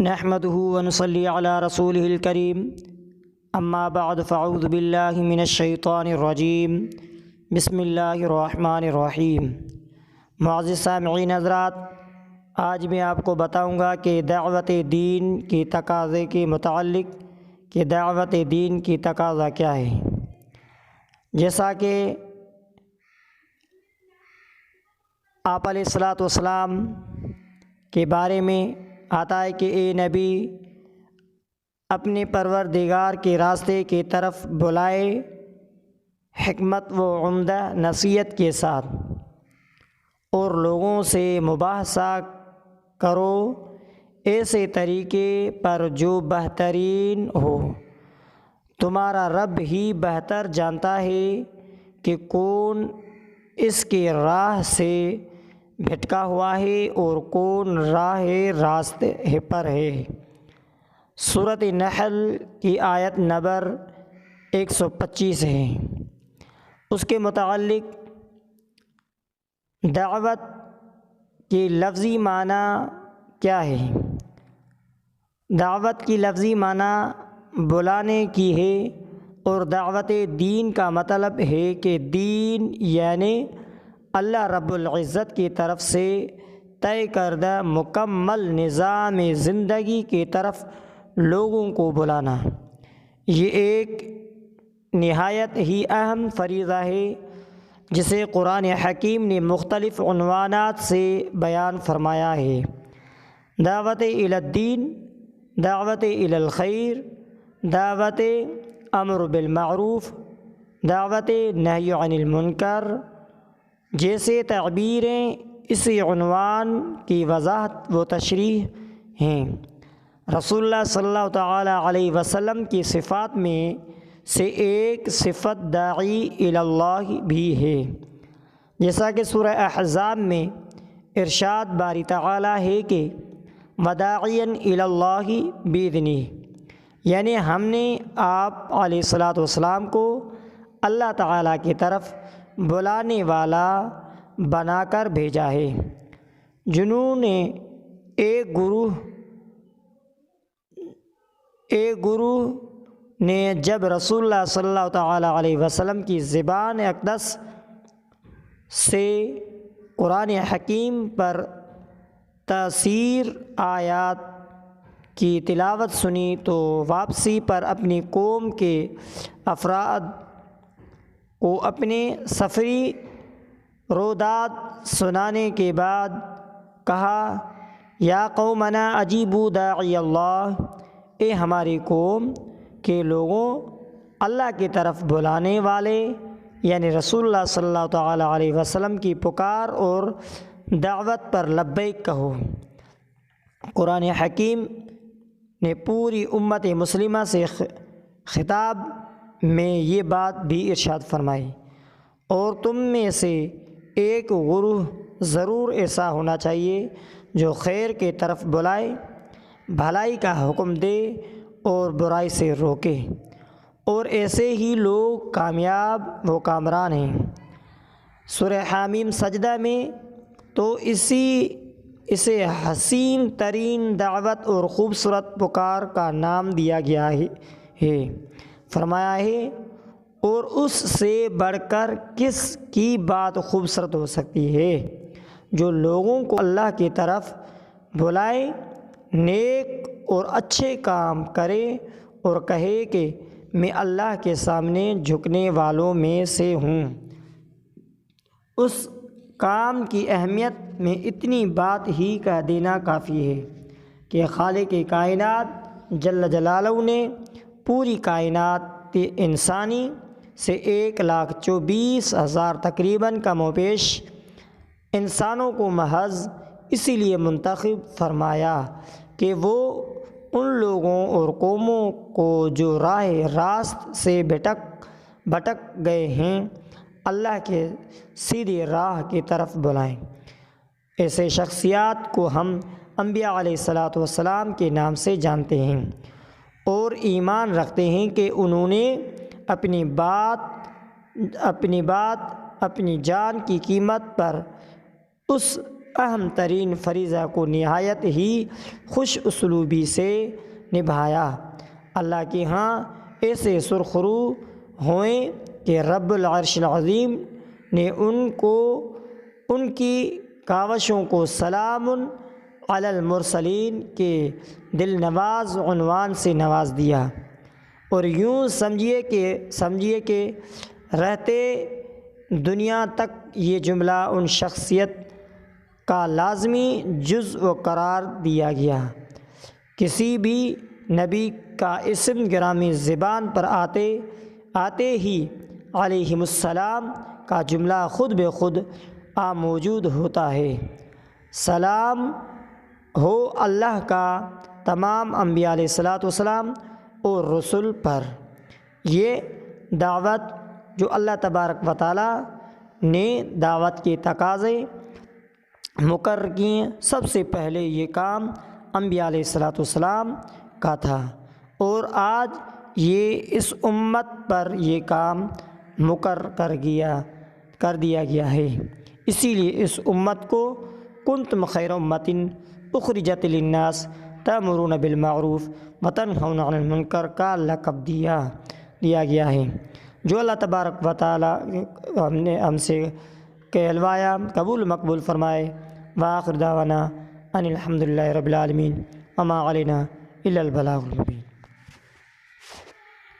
نحمده ونصلي على رسوله الكريم اما بعد فاعوذ باللہ من الشیطان الرجیم بسم اللہ الرحمن الرحیم۔ معزز سامعین حضرات، آج میں آپ کو بتاؤں گا کہ دعوت دین کی تقاضے کے متعلق کہ دعوت دین کی تقاضا کیا ہے۔ جیسا کہ آپ علیہ الصلاۃ والسلام کے بارے میں آتا ہے کہ اے نبی، اپنے پروردگار کے راستے کی طرف بلائے حکمت و عمدہ نصیحت کے ساتھ، اور لوگوں سے مباحثہ کرو ایسے طریقے پر جو بہترین ہو۔ تمہارا رب ہی بہتر جانتا ہے کہ کون اس کے راہ سے بھٹکا ہوا ہے اور کون راہ راستے پر ہے۔ سورۃ نحل کی آیت نمبر 125 ہے۔ اس کے متعلق دعوت کی لفظی معنی کیا ہے؟ دعوت کی لفظی معنی بلانے کی ہے، اور دعوت دین کا مطلب ہے کہ دین یعنی اللہ رب العزت کی طرف سے طے کردہ مکمل نظام زندگی کی طرف لوگوں کو بلانا۔ یہ ایک نہایت ہی اہم فریضہ ہے جسے قرآن حکیم نے مختلف عنوانات سے بیان فرمایا ہے۔ دعوت الی الدین، دعوت الی الخیر، دعوت امر بالمعروف، دعوت نہی عن المنکر جیسے تعبیریں اسی عنوان کی وضاحت و تشریح ہیں۔ رسول اللہ صلی اللہ تعالیٰ علیہ وسلم کی صفات میں سے ایک صفت داعی الی اللہ بھی ہے، جیسا کہ سورہ احزاب میں ارشاد باری تعالیٰ ہے کہ وداعیا الی اللہ باذنہ، یعنی ہم نے آپ علیہ الصلاۃ والسلام کو اللہ تعالیٰ کی طرف بلانے والا بنا کر بھیجا ہے۔ جنہوں نے ایک گروہ نے جب رسول اللہ صلی اللہ تعالیٰ علیہ وسلم کی زبان اقدس سے قرآن حکیم پر تاثیر آیات کی تلاوت سنی تو واپسی پر اپنی قوم کے افراد کو اپنے سفری روداد سنانے کے بعد کہا، یا قومنا اجیبوا داعی اللہ، اے ہماری قوم کے لوگوں، اللہ کی طرف بلانے والے یعنی رسول اللہ صلی اللہ تعالیٰ علیہ وسلم کی پکار اور دعوت پر لبیک کہو۔ قرآن حکیم نے پوری امت مسلمہ سے خطاب میں یہ بات بھی ارشاد فرمائی، اور تم میں سے ایک گروہ ضرور ایسا ہونا چاہیے جو خیر کی طرف بلائے، بھلائی کا حکم دے اور برائی سے روکے، اور ایسے ہی لوگ کامیاب و کامران ہیں۔ سورہ حامیم سجدہ میں تو اسے حسین ترین دعوت اور خوبصورت پکار کا نام دیا گیا ہے۔ فرمایا ہے، اور اس سے بڑھ کر کس کی بات خوبصورت ہو سکتی ہے جو لوگوں کو اللہ کی طرف بلائے، نیک اور اچھے کام کرے اور کہے کہ میں اللہ کے سامنے جھکنے والوں میں سے ہوں۔ اس کام کی اہمیت میں اتنی بات ہی کہہ دینا کافی ہے کہ خالق کائنات جل جلالہ نے پوری کائنات انسانی سے 1,24,000 تقریباً کم و بیش انسانوں کو محض اسی لیے منتخب فرمایا کہ وہ ان لوگوں اور قوموں کو جو راہ راست سے بھٹک گئے ہیں، اللہ کے سیدھی راہ کی طرف بلائیں۔ ایسے شخصیات کو ہم انبیاء علیہ الصلاۃ والسلام کے نام سے جانتے ہیں اور ایمان رکھتے ہیں کہ انہوں نے اپنی بات اپنی جان کی قیمت پر اس اہم ترین فریضہ کو نہایت ہی خوش اسلوبی سے نبھایا۔ اللہ کے ہاں ایسے سرخرو ہوئیں کہ رب العرش العظیم نے ان کی کاوشوں کو سلام علی المرسلین کے دل نواز عنوان سے نواز دیا، اور یوں سمجھیے کہ رہتے دنیا تک یہ جملہ ان شخصیت کا لازمی جزء قرار دیا گیا۔ کسی بھی نبی کا اسم گرامی زبان پر آتے ہی علیہم السلام کا جملہ خود بے خود موجود ہوتا ہے۔ سلام ہو اللہ کا تمام انبیاء علیہ الصلاۃ والسلام اور رسل پر۔ یہ دعوت جو اللہ تبارک و تعالیٰ نے دعوت کے تقاضے مقرر کیے، سب سے پہلے یہ کام انبیاء علیہ الصلاۃ والسلام کا تھا، اور آج یہ اس امت پر یہ کام مقرر کر دیا گیا ہے۔ اسی لیے اس امت کو کنتم خیر امۃ اخرجت للناس تأمرون بالمعروف وتنہون عن المنکر کا لقب دیا گیا ہے، جو اللہ تبارک و تعالیٰ ہم سے کہلوایا قبول مقبول فرمائے۔ وآخر دعوانا ان الحمد للہ رب العالمین وما علینا الا البلاغ المبین۔